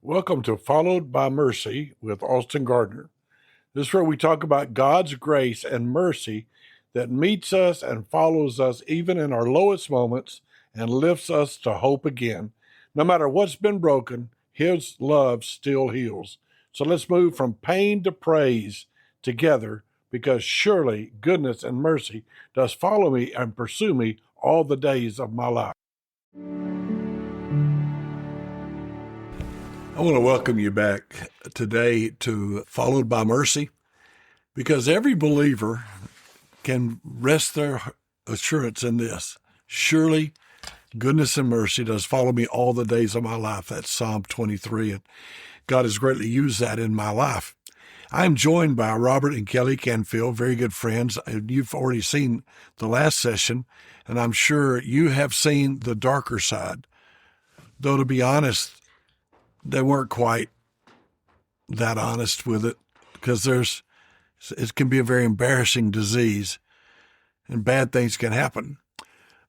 Welcome to Followed by Mercy with Austin Gardner. This is where we talk about God's grace and mercy that meets us and follows us even in our lowest moments and lifts us to hope again. No matter what's been broken, His love still heals. So let's move from pain to praise together, because surely goodness and mercy does follow me and pursue me all the days of my life. I want to welcome you back today to Followed by Mercy, because every believer can rest their assurance in this. Surely goodness and mercy does follow me all the days of my life. That's Psalm 23, and God has greatly used that in my life. I'm joined by Robert and Kelly Canfield, very good friends. You've already seen the last session, and I'm sure you have seen the darker side. Though, to be honest, they weren't quite that honest with it, because it can be a very embarrassing disease and bad things can happen.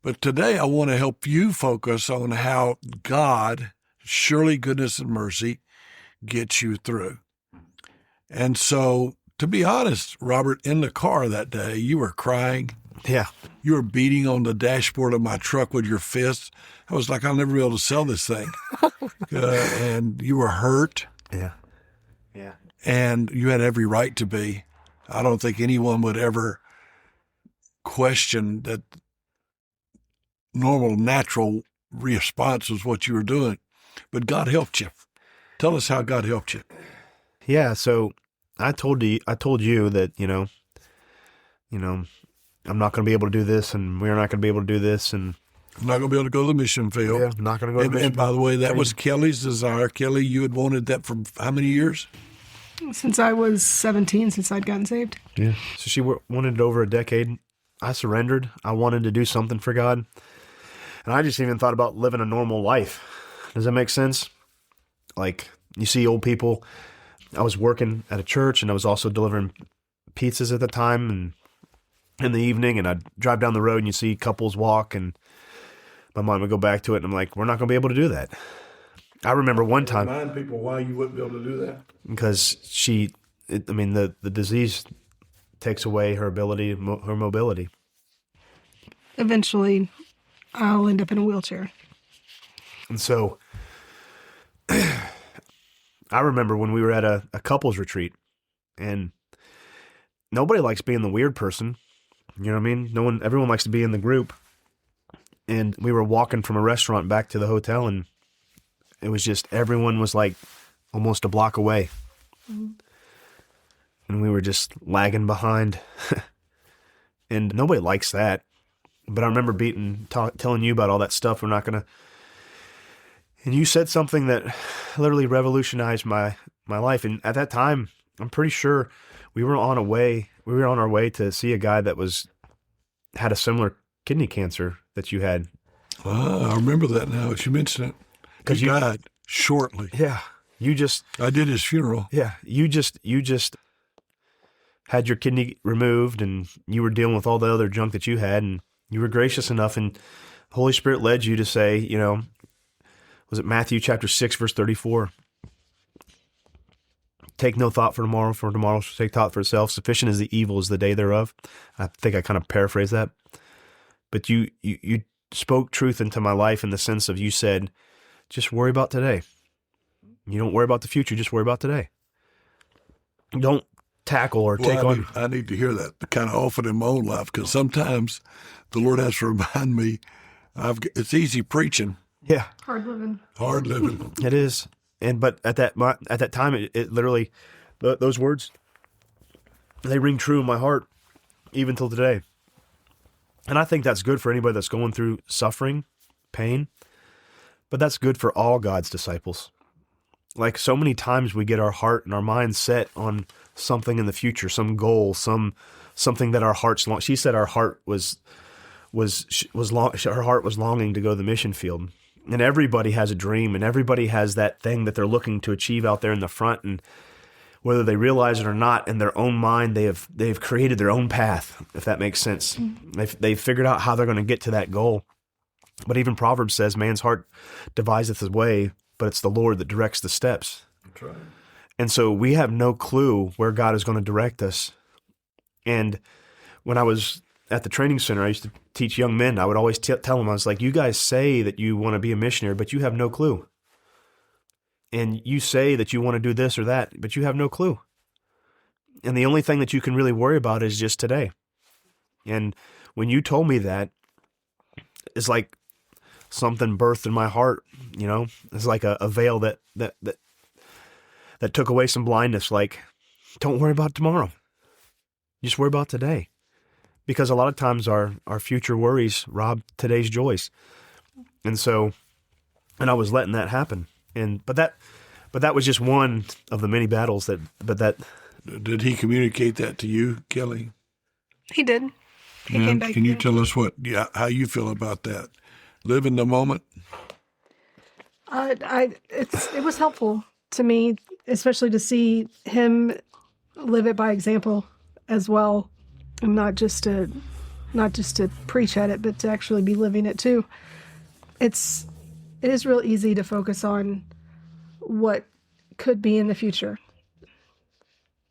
But today I want to help you focus on how God, surely goodness and mercy, gets you through. And so, to be honest, Robert, in the car that day, you were crying. Yeah. You were beating on the dashboard of my truck with your fists. I was like, I'll never be able to sell this thing. And you were hurt. Yeah. Yeah. And you had every right to be. I don't think anyone would ever question that normal, natural response was what you were doing. But God helped you. Tell us how God helped you. Yeah. So I told you that, I'm not going to be able to do this, and we're not going to be able to do this, and I'm not going to be able to go to the mission field. Yeah, I'm not going to go to the mission field. And by the way, that was Kelly's desire. Kelly, you had wanted that for how many years? Since I was 17, since I'd gotten saved. Yeah. So she wanted it over a decade. I surrendered. I wanted to do something for God. And I just even thought about living a normal life. Does that make sense? Like, you see old people. I was working at a church, and I was also delivering pizzas at the time, and in the evening, and I'd drive down the road and you see couples walk, and my mom would go back to it, and I'm like, we're not going to be able to do that. I remember one time. Remind people why you wouldn't be able to do that. Because the disease takes away her ability, her mobility. Eventually, I'll end up in a wheelchair. And so I remember when we were at a couples retreat, and nobody likes being the weird person. You know what I mean? Everyone likes to be in the group. And we were walking from a restaurant back to the hotel, and it was just, everyone was like almost a block away. Mm-hmm. And we were just lagging behind. And nobody likes that. But I remember telling you about all that stuff. We're not going to. And you said something that literally revolutionized my life. And at that time, I'm pretty sure we were on our way to see a guy that had a similar kidney cancer that you had. I remember that now as you mention it. Because he died shortly. Yeah. I did his funeral. Yeah. You just had your kidney removed, and you were dealing with all the other junk that you had, and you were gracious enough, and the Holy Spirit led you to say, was it Matthew chapter 6, verse 34? Take no thought for tomorrow shall take thought for itself. Sufficient is the evil is the day thereof. I think I kind of paraphrased that. But you spoke truth into my life in the sense of, you said, just worry about today. You don't worry about the future, just worry about today. Don't tackle or take on. I need to hear that kind of often in my own life, because sometimes the Lord has to remind me, it's easy preaching. Yeah. Hard living. It is. But at that time, it literally, those words, they ring true in my heart, even till today. And I think that's good for anybody that's going through suffering, pain, but that's good for all God's disciples. Like, so many times we get our heart and our mind set on something in the future, some goal, something that our heart's long. She said our heart was her heart was longing to go to the mission field. And everybody has a dream, and everybody has that thing that they're looking to achieve out there in the front. And whether they realize it or not, in their own mind, they've created their own path, if that makes sense. They've figured out how they're going to get to that goal. But even Proverbs says, man's heart deviseth his way, but it's the Lord that directs the steps. That's right. And so we have no clue where God is going to direct us. And when I was at the training center, I used to teach young men. I would always tell them, I was like, you guys say that you want to be a missionary, but you have no clue. And you say that you want to do this or that, but you have no clue. And the only thing that you can really worry about is just today. And when you told me that, it's like something birthed in my heart, you know? It's like a veil that took away some blindness. Like, don't worry about tomorrow. Just worry about today. Because a lot of times our future worries rob today's joys. And I was letting that happen. But that was just one of the many battles that. Did he communicate that to you, Kelly? He did. He came back. Can you tell us how you feel about that? Live in the moment. It was helpful to me, especially to see him live it by example as well, and not just to preach at it, but to actually be living it too. It is real easy to focus on what could be in the future,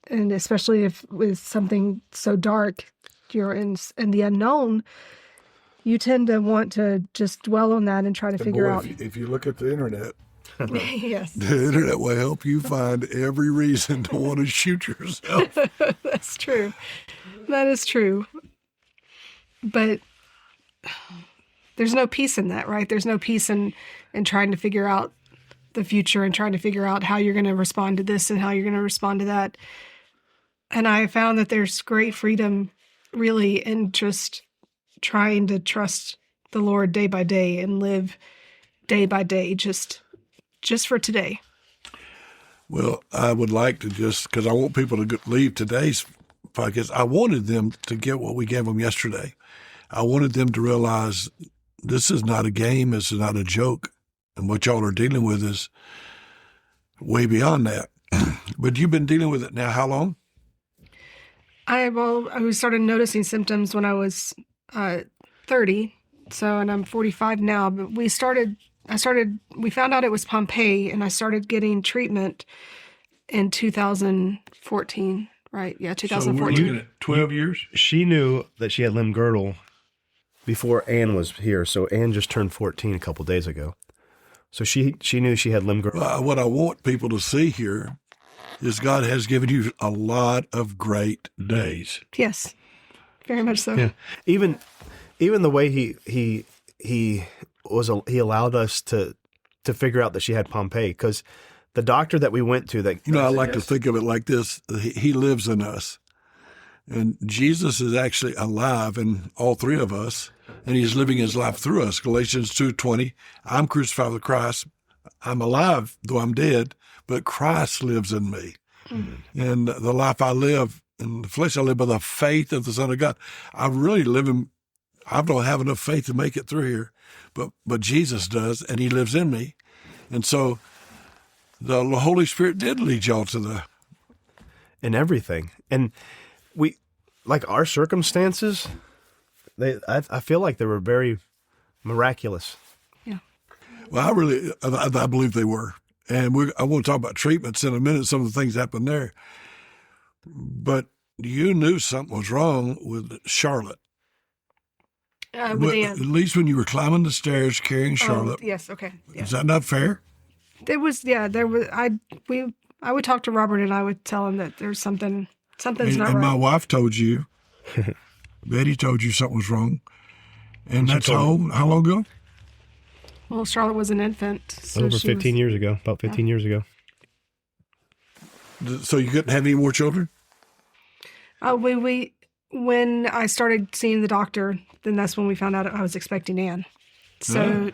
and especially if with something so dark, you're in the unknown. You tend to want to just dwell on that and try to figure out. If you look at the internet, Yes, the internet will help you find every reason to want to shoot yourself. that's true. That is true. But there's no peace in that, right? There's no peace in trying to figure out the future and trying to figure out how you're going to respond to this and how you're going to respond to that. And I found that there's great freedom really in just trying to trust the Lord day by day and live day by day, just for today. Well, I would like to because I want people to leave today's podcast, I wanted them to get what we gave them yesterday. I wanted them to realize this is not a game. This is not a joke. And what y'all are dealing with is way beyond that. But you've been dealing with it now how long? I started noticing symptoms when I was 30. So, and I'm 45 now, but we found out it was Pompe, and I started getting treatment in 2014, right? Yeah, 2014. So we're looking at 12 years? She knew that she had limb-girdle before Ann was here. So Ann just turned 14 a couple days ago. So she knew she had limb-girdle. What I want people to see here is God has given you a lot of great days. Yes, very much so. Yeah. Even the way he allowed us to figure out that she had Pompe, because the doctor that we went to I like to think of it like this. He lives in us. And Jesus is actually alive in all three of us, and he's living his life through us. Galatians 2:20, I'm crucified with Christ. I'm alive, though I'm dead, but Christ lives in me. Mm-hmm. And the life I live in the flesh, I live by the faith of the Son of God. I don't have enough faith to make it through here, but Jesus does, and he lives in me. And so the Holy Spirit did lead y'all to in everything. And we, like our circumstances, I feel like they were very miraculous. Yeah. Well, I believe they were. And I want to talk about treatments in a minute, some of the things that happened there. But you knew something was wrong with Charlotte. With Ann. At least when you were climbing the stairs carrying Charlotte. Oh, yes, okay. Yeah. Is that not fair? There was. I would talk to Robert, and I would tell him that there's something's not right. And my wife told you, Betty told you something was wrong. And that's how long ago? Well, Charlotte was an infant. So over 15 years ago, about 15 years ago. So you couldn't have any more children? When I started seeing the doctor, then that's when we found out I was expecting Ann. So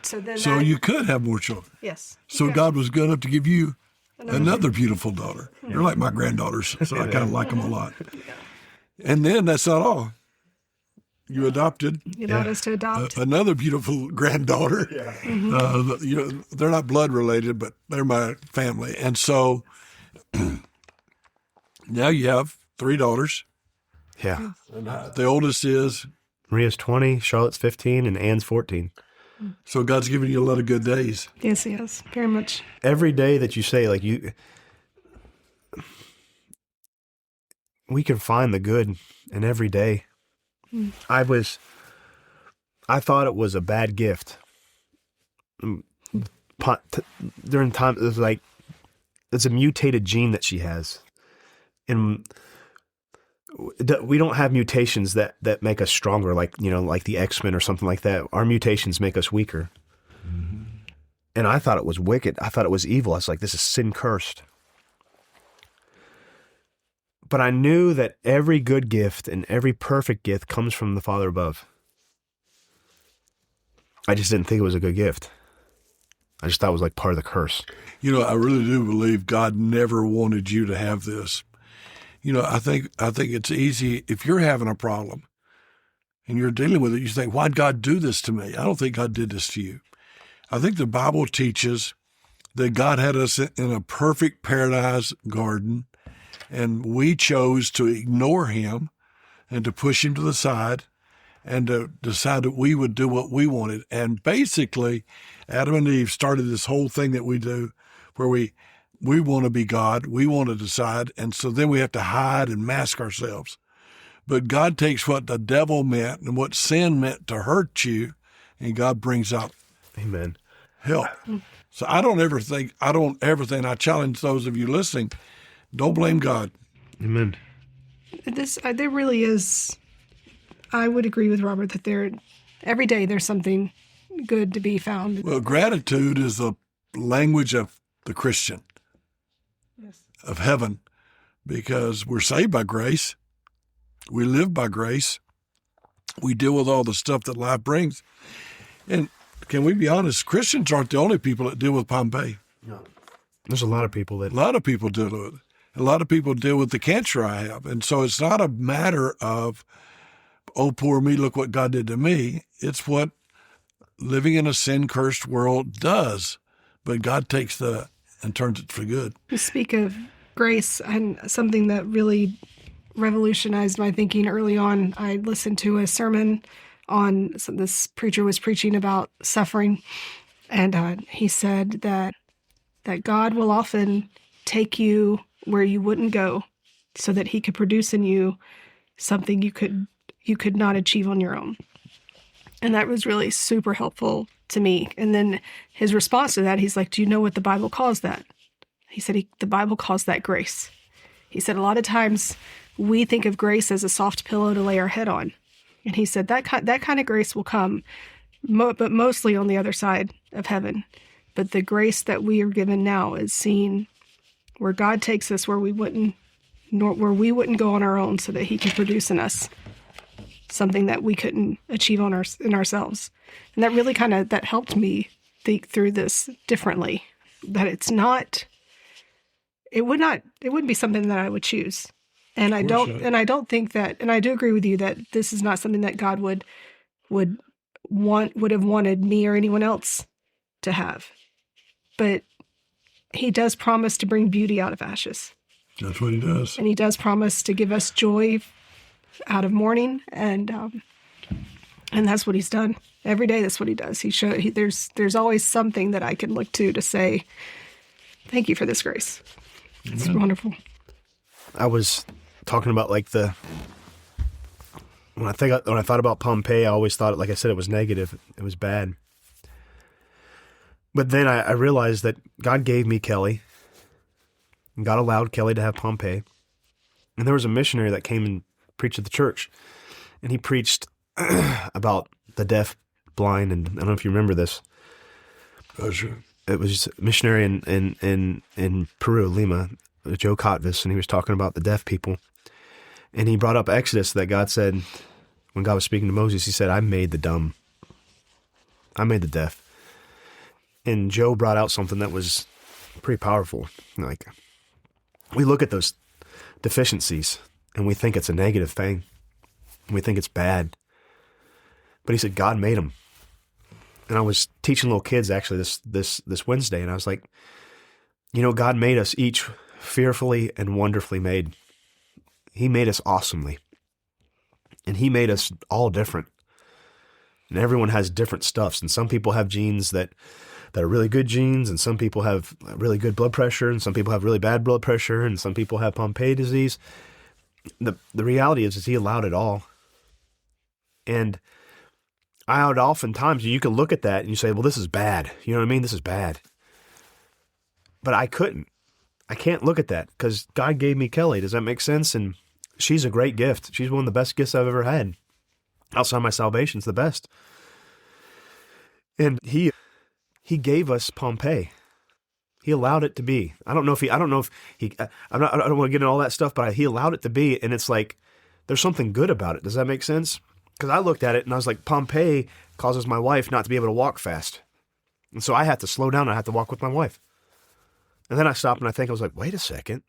you could have more children. Yes. So God was good enough to give you another beautiful daughter. Yeah. They're like my granddaughters, so I kind of like them a lot. Yeah. And then that's not all. You adopted. You allowed us to adopt another beautiful granddaughter. Yeah. Mm-hmm. They're not blood related, but they're my family, and so now you have 3 daughters. Yeah. And the oldest is Maria's 20, Charlotte's 15, and Ann's 14. So God's given you a lot of good days. Yes, he has. Very much. Every day that you say, like, we can find the good in every day. I thought it was a bad gift. During time, it was like, it's a mutated gene that she has. And we don't have mutations that make us stronger, like, like the X-Men or something like that. Our mutations make us weaker. Mm-hmm. And I thought it was wicked. I thought it was evil. I was like, this is sin cursed. But I knew that every good gift and every perfect gift comes from the Father above. I just didn't think it was a good gift. I just thought it was like part of the curse. I really do believe God never wanted you to have this. I think it's easy if you're having a problem and you're dealing with it, you think, why'd God do this to me? I don't think God did this to you. I think the Bible teaches that God had us in a perfect paradise garden, and we chose to ignore him and to push him to the side and to decide that we would do what we wanted. And basically, Adam and Eve started this whole thing that we do where we want to be God, we want to decide, and so then we have to hide and mask ourselves. But God takes what the devil meant and what sin meant to hurt you, and God brings out Amen. help. So I don't ever think, I challenge those of you listening, don't blame God. Amen. There really is, I would agree with Robert that every day there's something good to be found. Well, gratitude is the language of the Christian, Yes. of heaven, because we're saved by grace. We live by grace. We deal with all the stuff that life brings. And can we be honest? Christians aren't the only people that deal with Pompe. No. There's a lot of people that... A lot of people deal with it. A lot of people deal with the cancer I have. And so it's not a matter of, oh, poor me, look what God did to me. It's what living in a sin-cursed world does. But God takes and turns it for good. You speak of grace, and something that really revolutionized my thinking early on. I listened to a sermon on, this preacher was preaching about suffering, and he said that God will often take you where you wouldn't go so that he could produce in you something you could not achieve on your own. And that was really super helpful to me. And then his response to that, he's like, do you know what the Bible calls that? He said, the Bible calls that grace. He said, a lot of times we think of grace as a soft pillow to lay our head on. And he said, that kind of grace will come, but mostly on the other side of heaven. But the grace that we are given now is seen where God takes us where we wouldn't go on our own, so that he can produce in us something that we couldn't achieve in ourselves. And that really that helped me think through this differently, that it wouldn't be something that I would choose. And I don't think that, and I do agree with you that this is not something that God would have wanted me or anyone else to have. But he does promise to bring beauty out of ashes. That's what he does. And he does promise to give us joy out of mourning, and that's what he's done every day. That's what he does. There's always something that I can look to say, thank you for this grace. It's wonderful. I was talking about when I thought about Pompe, I always thought, like I said, it was negative. It was bad. But then I realized that God gave me Kelly, and God allowed Kelly to have Pompe. And there was a missionary that came and preached at the church, and he preached about the deaf, blind, and I don't know if you remember this. Oh, sure. It was a missionary in Peru, Lima, Joe Kotvis, and he was talking about the deaf people. And he brought up Exodus, that God said, when God was speaking to Moses, he said, I made the dumb. I made the deaf. And Joe brought out something that was pretty powerful. Like, we look at those deficiencies and we think it's a negative thing. And we think it's bad. But he said, God made them. And I was teaching little kids actually this Wednesday, and I was like, God made us each fearfully and wonderfully made. He made us awesomely. And he made us all different. And everyone has different stuffs. And some people have genes that are really good genes, and some people have really good blood pressure, and some people have really bad blood pressure, and some people have Pompe disease. The reality is he allowed it all. And I would oftentimes, you can look at that and you say, well, this is bad. You know what I mean? This is bad. But I can't look at that because God gave me Kelly. Does that make sense? And she's a great gift. She's one of the best gifts I've ever had. Outside my salvation, it's the best. And he gave us Pompe. He allowed it to be. I don't know if he, I don't want to get into all that stuff, but he allowed it to be. And it's like, there's something good about it. Does that make sense? Because I looked at it and I was like, Pompe causes my wife not to be able to walk fast. And so I had to slow down. I had to walk with my wife. And then I stopped and I was like, wait a second.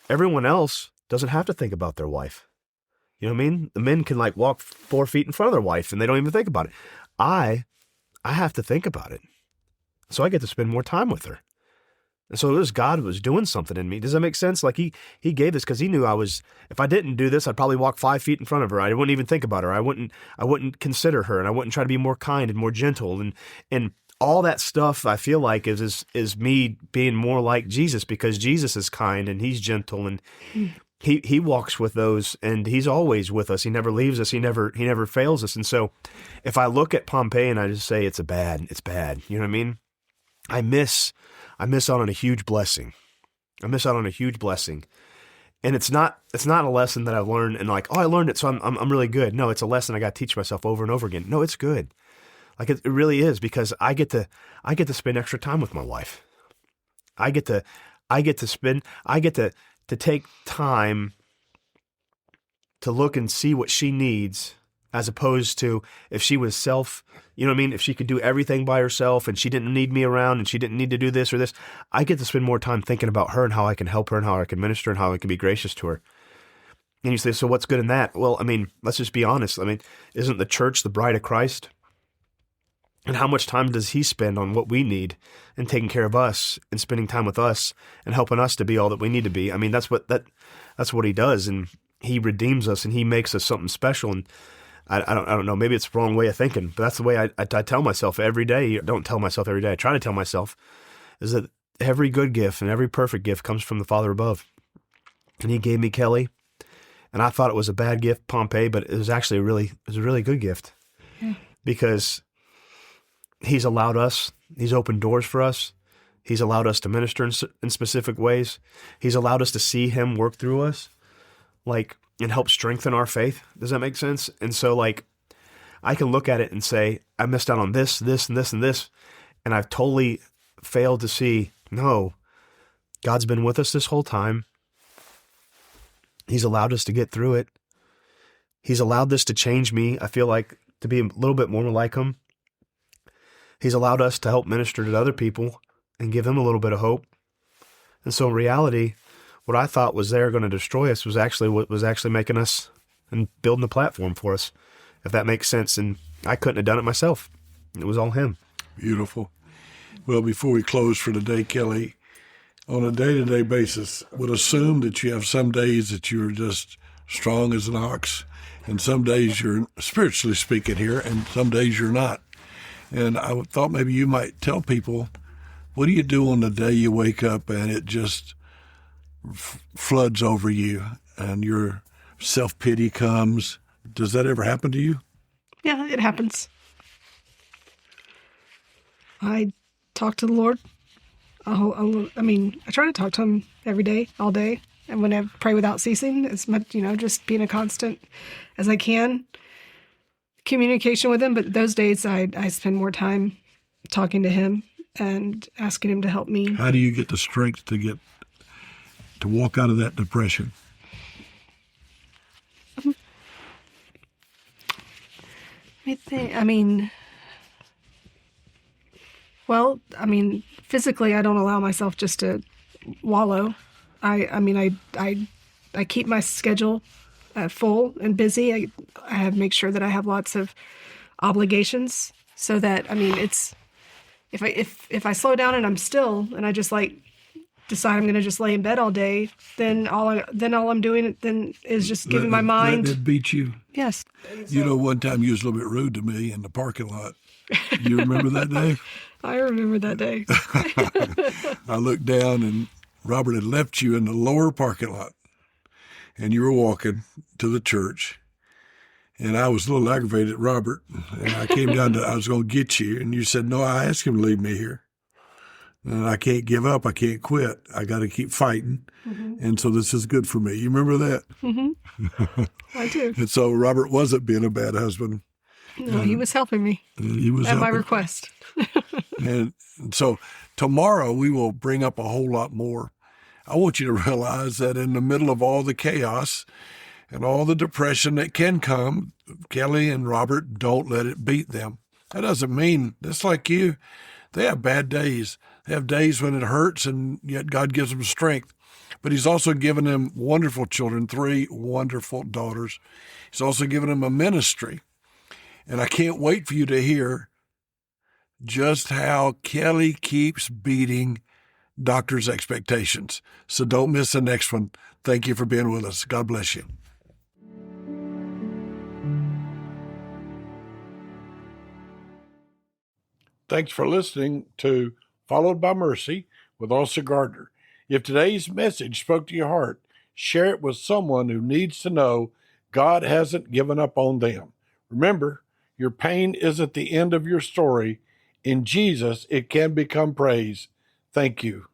Everyone else doesn't have to think about their wife. You know what I mean? The men can like walk 4 feet in front of their wife and they don't even think about it. I have to think about it. So I get to spend more time with her. And so it was God was doing something in me. Does that make sense? Like he gave this because he knew if I didn't do this, I'd probably walk 5 feet in front of her. I wouldn't even think about her. I wouldn't consider her, and I wouldn't try to be more kind and more gentle. And all that stuff I feel like is me being more like Jesus, because Jesus is kind and he's gentle, and he walks with those, and he's always with us. He never leaves us. He never fails us. And so if I look at Pompe and I just say it's bad. You know what I mean? I miss out on a huge blessing. And it's not a lesson that I've learned and like, oh, I learned it, so I'm really good. No, it's a lesson I got to teach myself over and over again. No, it's good. Like it really is, because I get to spend extra time with my wife. I get to take time to look and see what she needs, as opposed to if she was you know what I mean? If she could do everything by herself and she didn't need me around and she didn't need to do this or this, I get to spend more time thinking about her and how I can help her and how I can minister and how I can be gracious to her. And you say, so what's good in that? Well, I mean, let's just be honest. I mean, isn't the church the bride of Christ? And how much time does he spend on what we need and taking care of us and spending time with us and helping us to be all that we need to be? I mean, that's what he does, and he redeems us and he makes us something special. And I don't know, maybe it's the wrong way of thinking, but that's the way I tell myself every day. Don't tell myself every day. I try to tell myself is that every good gift and every perfect gift comes from the Father above. And he gave me Kelly, and I thought it was a bad gift, Pompe, but it was actually a really good gift. Yeah. Because he's allowed us, he's opened doors for us. He's allowed us to minister in specific ways. He's allowed us to see him work through us, and help strengthen our faith. Does that make sense? And so I can look at it and say, I missed out on this, this, and this, and this. And I've totally failed to see, no, God's been with us this whole time. He's allowed us to get through it. He's allowed this to change me, I feel like, to be a little bit more like him. He's allowed us to help minister to other people and give them a little bit of hope. And so in reality, what I thought was going to destroy us was actually what was actually making us and building the platform for us, if that makes sense. And I couldn't have done it myself. It was all him. Beautiful. Well, before we close for today, Kelly, on a day-to-day basis, would assume that you have some days that you're just strong as an ox, and some days you're, spiritually speaking here, and some days you're not. And I thought maybe you might tell people, what do you do on the day you wake up and it just floods over you and your self-pity comes? Does that ever happen to you? Yeah, it happens. I talk to the Lord. I try to talk to him every day, all day. And when I pray without ceasing, as much, just being a constant as I can. Communication with him. But those days I spend more time talking to him and asking him to help me. How do you get the strength to walk out of that depression? Physically, I don't allow myself just to wallow. I keep my schedule full and busy. I make sure that I have lots of obligations, so that it's if I slow down and I'm still and I just decide I'm going to just lay in bed all day, then all I'm doing then is just giving my mind. Letting it beat you. Yes. You know, one time you was a little bit rude to me in the parking lot. You remember that day? I remember that day. I looked down and Robert had left you in the lower parking lot, and you were walking to the church. And I was a little aggravated at Robert, and I came down I was going to get you, and you said, no, I asked him to leave me here. And I can't give up. I can't quit. I got to keep fighting. Mm-hmm. And so this is good for me. You remember that? Mm-hmm. I do. And so Robert wasn't being a bad husband. No, he was helping me. He was at my request. And so tomorrow we will bring up a whole lot more. I want you to realize that in the middle of all the chaos and all the depression that can come, Kelly and Robert don't let it beat them. That doesn't mean, just like you, they have bad days. They have days when it hurts, and yet God gives them strength. But he's also given them wonderful children, 3 wonderful daughters. He's also given them a ministry. And I can't wait for you to hear just how Kelly keeps beating doctors' expectations. So don't miss the next one. Thank you for being with us. God bless you. Thanks for listening to Followed by Mercy with Officer Gardner. If today's message spoke to your heart, share it with someone who needs to know God hasn't given up on them. Remember, your pain isn't the end of your story. In Jesus, it can become praise. Thank you.